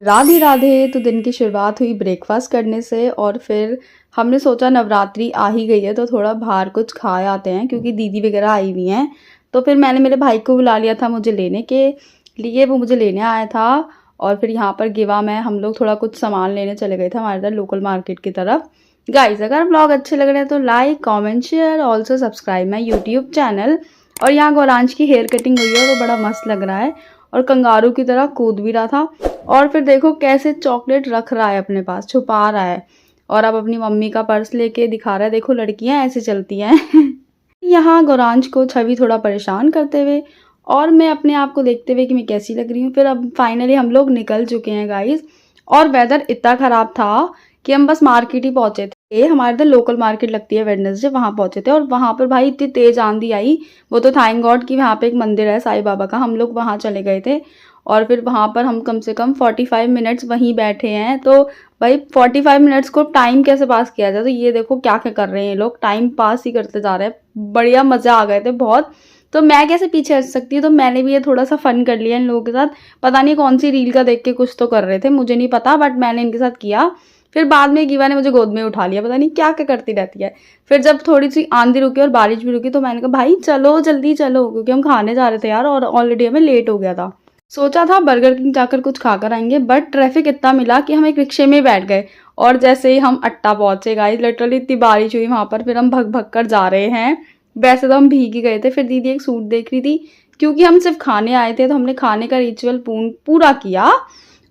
राधे राधे। तो दिन की शुरुआत हुई ब्रेकफास्ट करने से और फिर हमने सोचा नवरात्रि आ ही गई है तो थोड़ा बाहर कुछ खा आते हैं क्योंकि दीदी वगैरह आई हुई हैं। तो फिर मैंने मेरे भाई को बुला लिया था मुझे लेने के लिए, वो मुझे लेने आया था। और फिर यहाँ पर गिवा में हम लोग थोड़ा कुछ सामान लेने चले गए थे हमारे इधर लोकल मार्केट की तरफ। गाइस अगर ब्लॉग अच्छे लग रहे हैं तो like comment share also subscribe my YouTube channel. और यहाँ गौरांश की हेयर कटिंग हुई है, वो बड़ा मस्त लग रहा है और कंगारू की तरह कूद भी रहा था। और फिर देखो कैसे चॉकलेट रख रहा है अपने पास, छुपा रहा है और अब अपनी मम्मी का पर्स लेके दिखा रहा है। देखो लड़कियां ऐसे चलती हैं। यहाँ गौरांश को छवि थोड़ा परेशान करते हुए और मैं अपने आप को देखते हुए कि मैं कैसी लग रही हूँ। फिर अब फाइनली हम लोग निकल चुके हैं गाइस। और वेदर इतना ख़राब था कि हम बस मार्केट ही पहुँचे थे। हमारे इधर लोकल मार्केट लगती है वेडनेसडे, वहाँ पहुँचे थे और वहाँ पर भाई इतनी तेज़ आंधी आई। वो तो थैंक गॉड कि वहाँ पे एक मंदिर है साईं बाबा का, हम लोग वहाँ चले गए थे। और फिर वहाँ पर हम कम से कम 45 मिनट्स वहीं बैठे हैं। तो भाई 45 मिनट्स को टाइम कैसे पास किया जाए। तो ये देखो क्या क्या कर रहे हैं ये लोग, टाइम पास ही करते जा रहे हैं। बढ़िया मज़ा आ गए थे बहुत। तो मैं कैसे पीछे हट सकती हूँ, तो मैंने भी ये थोड़ा सा फन कर लिया इन लोगों के साथ। पता नहीं कौन सी रील का देख के कुछ तो कर रहे थे, मुझे नहीं पता, बट मैंने इनके साथ किया। फिर बाद में गिवा ने मुझे गोद में उठा लिया, पता नहीं क्या क्या करती रहती है। फिर जब थोड़ी सी आंधी रुकी और बारिश भी रुकी तो मैंने कहा भाई चलो जल्दी चलो, क्योंकि हम खाने जा रहे थे यार और ऑलरेडी हमें लेट हो गया था। सोचा था बर्गर किंग जाकर कुछ खाकर आएंगे, बट ट्रैफिक इतना मिला कि हम एक रिक्शे में बैठ गए। और जैसे ही हम अट्टा पहुंचे गाइस, लिटरली इतनी बारिश हुई वहां पर, फिर हम भग भग कर जा रहे हैं। वैसे तो हम भीग ही गए थे। फिर दीदी एक सूट देख रही थी, क्योंकि हम सिर्फ खाने आए थे तो हमने खाने का रिचुअल पूरा किया।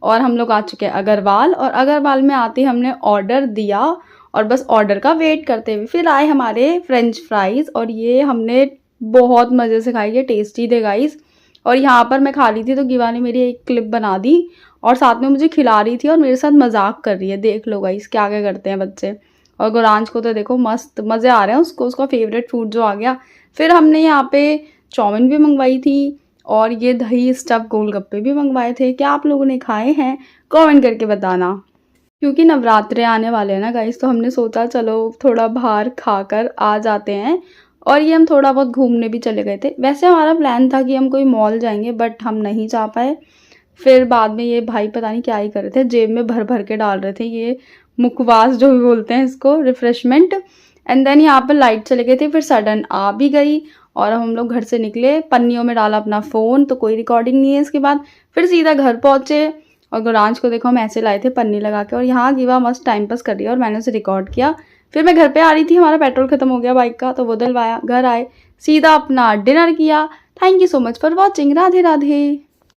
और हम लोग आ चुके हैं अग्रवाल, और अग्रवाल में आते हमने ऑर्डर दिया और बस ऑर्डर का वेट करते हुए फिर आए हमारे फ्रेंच फ्राइज़। और ये हमने बहुत मज़े से खाई है, टेस्टी थे गाइस। और यहाँ पर मैं खा रही थी तो गिवा ने मेरी एक क्लिप बना दी और साथ में मुझे खिला रही थी और मेरे साथ मजाक कर रही है। देख लो गाइस क्या क्या करते हैं बच्चे। और गौरांश को तो देखो मस्त मज़े आ रहे हैं उसको, उसका फेवरेट फूड जो आ गया। फिर हमने यहाँ पे चाउमीन भी मंगवाई थी और ये दही स्टफ गोलगप्पे भी मंगवाए थे। क्या आप लोगों ने खाए हैं कमेंट करके बताना। क्योंकि नवरात्रे आने वाले हैं ना गाइस, तो हमने सोचा चलो थोड़ा बाहर खाकर आ जाते हैं। और ये हम थोड़ा बहुत घूमने भी चले गए थे। वैसे हमारा प्लान था कि हम कोई मॉल जाएंगे, बट हम नहीं जा पाए। फिर बाद में ये भाई पता नहीं क्या ही कर रहे थे, जेब में भर भर के डाल रहे थे ये मुखवास जो भी बोलते हैं इसको, रिफ्रेशमेंट। एंड देन यहाँ पर लाइट चले गए थे, फिर सडन आ भी गई और हम लोग घर से निकले, पन्नियों में डाला अपना फ़ोन, तो कोई रिकॉर्डिंग नहीं है इसके बाद। फिर सीधा घर पहुँचे और गौरांश को देखो हम ऐसे लाए थे पन्नी लगा के, और यहाँ गिवा मस्त टाइम पास कर रही है और मैंने उसे रिकॉर्ड किया। फिर मैं घर पे आ रही थी, हमारा पेट्रोल खत्म हो गया बाइक का, तो वो डलवाया, घर आए, सीधा अपना डिनर किया। Thank you so much for watching. Radhe Radhe.